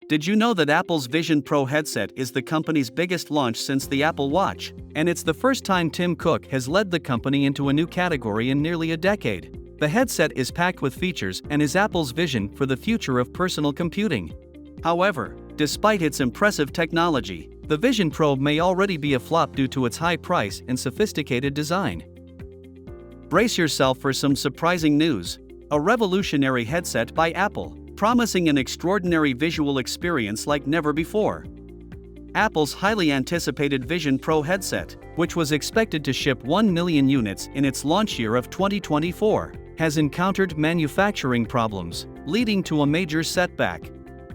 Did you know that Apple's Vision Pro headset is the company's biggest launch since the Apple Watch? And it's the first time Tim Cook has led the company into a new category in nearly a decade. The headset is packed with features and is Apple's vision for the future of personal computing. However, despite its impressive technology, the Vision Pro may already be a flop due to its high price and sophisticated design. Brace yourself for some surprising news. A revolutionary headset by Apple, promising an extraordinary visual experience like never before. Apple's highly anticipated Vision Pro headset, which was expected to ship 1 million units in its launch year of 2024, has encountered manufacturing problems, leading to a major setback.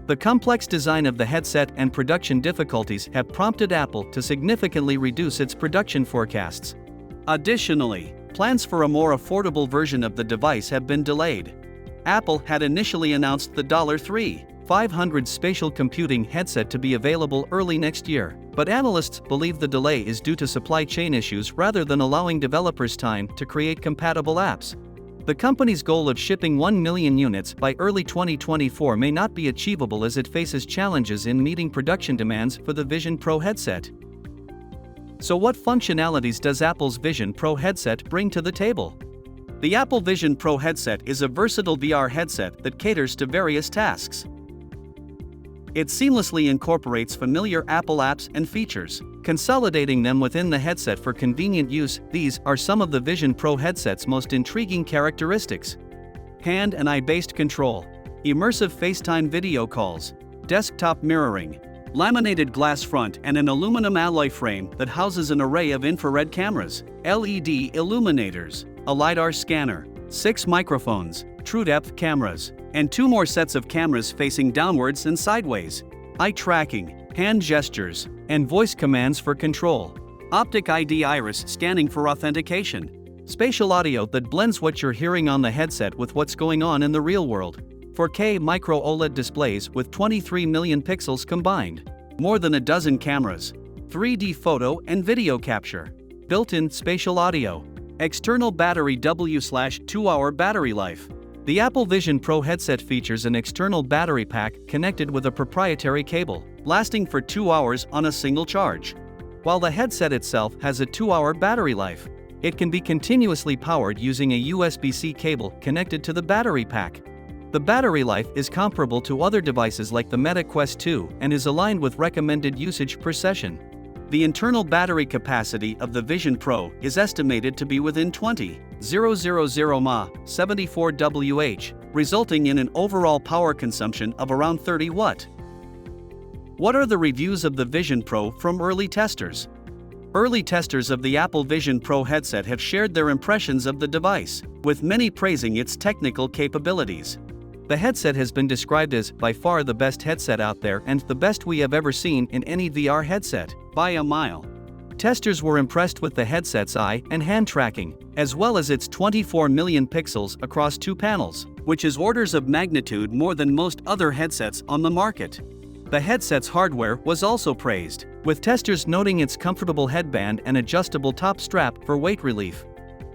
The complex design of the headset and production difficulties have prompted Apple to significantly reduce its production forecasts. Additionally, plans for a more affordable version of the device have been delayed. Apple had initially announced the $3,500 spatial computing headset to be available early next year, but analysts believe the delay is due to supply chain issues rather than allowing developers time to create compatible apps. The company's goal of shipping 1 million units by early 2024 may not be achievable as it faces challenges in meeting production demands for the Vision Pro headset. So what functionalities does Apple's Vision Pro headset bring to the table? The Apple Vision Pro headset is a versatile VR headset that caters to various tasks. It seamlessly incorporates familiar Apple apps and features, consolidating them within the headset for convenient use. These are some of the Vision Pro headset's most intriguing characteristics: hand and eye-based control, immersive FaceTime video calls, desktop mirroring, laminated glass front and an aluminum alloy frame that houses an array of infrared cameras, LED illuminators, a LiDAR scanner, 6 microphones, true-depth cameras, and 2 more sets of cameras facing downwards and sideways, eye tracking, hand gestures, and voice commands for control, optic ID iris scanning for authentication, spatial audio that blends what you're hearing on the headset with what's going on in the real world, 4K micro OLED displays with 23 million pixels combined, more than a dozen cameras, 3D photo and video capture, built-in spatial audio, external battery W/2-hour battery life. The Apple Vision Pro headset features an external battery pack connected with a proprietary cable, lasting for 2 hours on a single charge. While the headset itself has a 2-hour battery life, it can be continuously powered using a USB-C cable connected to the battery pack. The battery life is comparable to other devices like the Meta Quest 2 and is aligned with recommended usage per session. The internal battery capacity of the Vision Pro is estimated to be within 20,000 mAh, 74 Wh, resulting in an overall power consumption of around 30 Watt. What are the reviews of the Vision Pro from early testers? Early testers of the Apple Vision Pro headset have shared their impressions of the device, with many praising its technical capabilities. The headset has been described as by far the best headset out there and the best we have ever seen in any VR headset, by a mile. Testers were impressed with the headset's eye and hand tracking, as well as its 24 million pixels across 2 panels, which is orders of magnitude more than most other headsets on the market. The headset's hardware was also praised, with testers noting its comfortable headband and adjustable top strap for weight relief.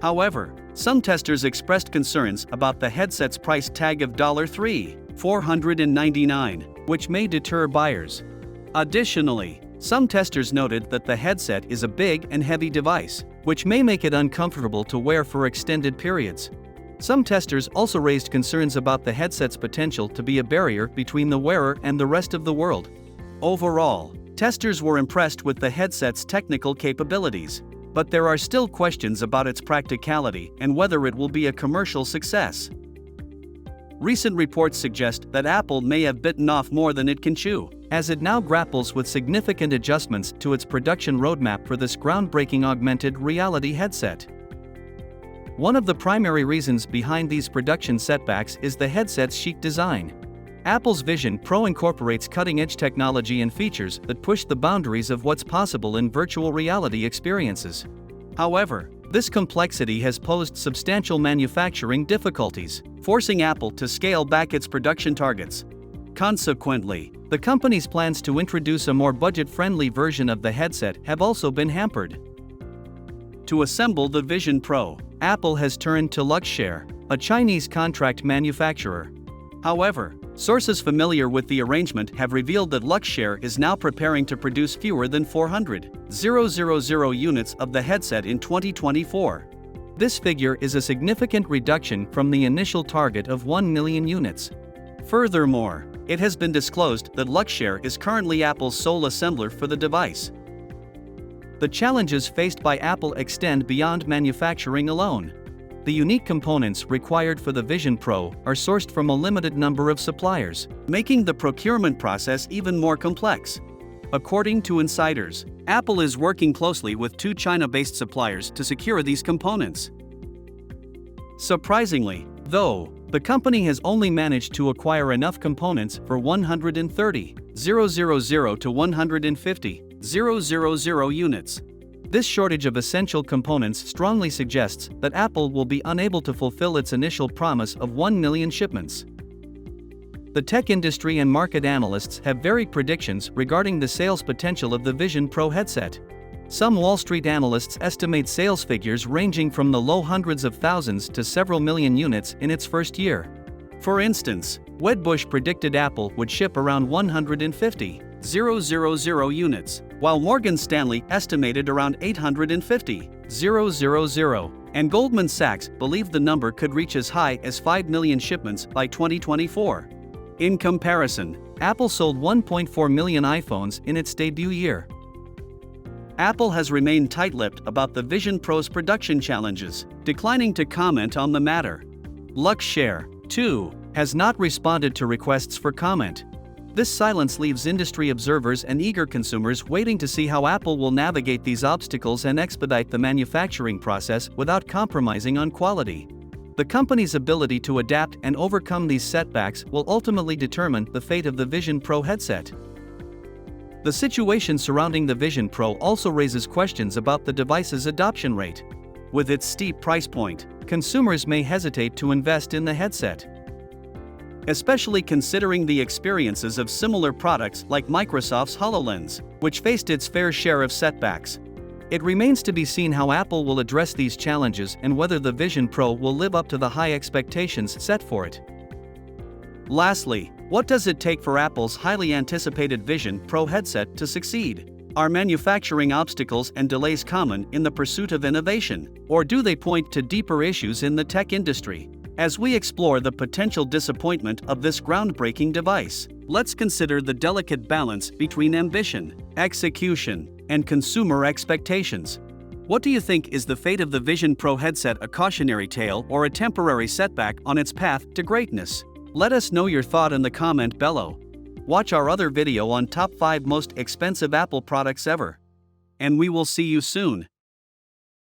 However, some testers expressed concerns about the headset's price tag of $3,499, which may deter buyers. Additionally, some testers noted that the headset is a big and heavy device, which may make it uncomfortable to wear for extended periods. Some testers also raised concerns about the headset's potential to be a barrier between the wearer and the rest of the world. Overall, testers were impressed with the headset's technical capabilities, but there are still questions about its practicality and whether it will be a commercial success. Recent reports suggest that Apple may have bitten off more than it can chew, as it now grapples with significant adjustments to its production roadmap for this groundbreaking augmented reality headset. One of the primary reasons behind these production setbacks is the headset's chic design. Apple's Vision Pro incorporates cutting-edge technology and features that push the boundaries of what's possible in virtual reality experiences. However, this complexity has posed substantial manufacturing difficulties, forcing Apple to scale back its production targets. Consequently, the company's plans to introduce a more budget-friendly version of the headset have also been hampered. To assemble the Vision Pro, Apple has turned to Luxshare, a Chinese contract manufacturer. However, Sources familiar with the arrangement have revealed that Luxshare is now preparing to produce fewer than 400,000 units of the headset in 2024. This figure is a significant reduction from the initial target of 1 million units. Furthermore, it has been disclosed that Luxshare is currently Apple's sole assembler for the device. The challenges faced by Apple extend beyond manufacturing alone. The unique components required for the Vision Pro are sourced from a limited number of suppliers, making the procurement process even more complex. According to insiders, Apple is working closely with 2 China-based suppliers to secure these components. Surprisingly, though, the company has only managed to acquire enough components for 130,000 to 150,000 units. This shortage of essential components strongly suggests that Apple will be unable to fulfill its initial promise of 1 million shipments. The tech industry and market analysts have varied predictions regarding the sales potential of the Vision Pro headset. Some Wall Street analysts estimate sales figures ranging from the low hundreds of thousands to several million units in its first year. For instance, Wedbush predicted Apple would ship around 150,000 units, while Morgan Stanley estimated around 850,000, and Goldman Sachs believed the number could reach as high as 5 million shipments by 2024. In comparison, Apple sold 1.4 million iPhones in its debut year. Apple has remained tight-lipped about the Vision Pro's production challenges, declining to comment on the matter. Luxshare, too, has not responded to requests for comment. This silence leaves industry observers and eager consumers waiting to see how Apple will navigate these obstacles and expedite the manufacturing process without compromising on quality. The company's ability to adapt and overcome these setbacks will ultimately determine the fate of the Vision Pro headset. The situation surrounding the Vision Pro also raises questions about the device's adoption rate. With its steep price point, consumers may hesitate to invest in the headset, especially considering the experiences of similar products like Microsoft's HoloLens, which faced its fair share of setbacks. It remains to be seen how Apple will address these challenges and whether the Vision Pro will live up to the high expectations set for it. Lastly, what does it take for Apple's highly anticipated Vision Pro headset to succeed? Are manufacturing obstacles and delays common in the pursuit of innovation, or do they point to deeper issues in the tech industry? As we explore the potential disappointment of this groundbreaking device, let's consider the delicate balance between ambition, execution, and consumer expectations. What do you think is the fate of the Vision Pro headset, a cautionary tale or a temporary setback on its path to greatness? Let us know your thought in the comment below. Watch our other video on top 5 most expensive Apple products ever. And we will see you soon.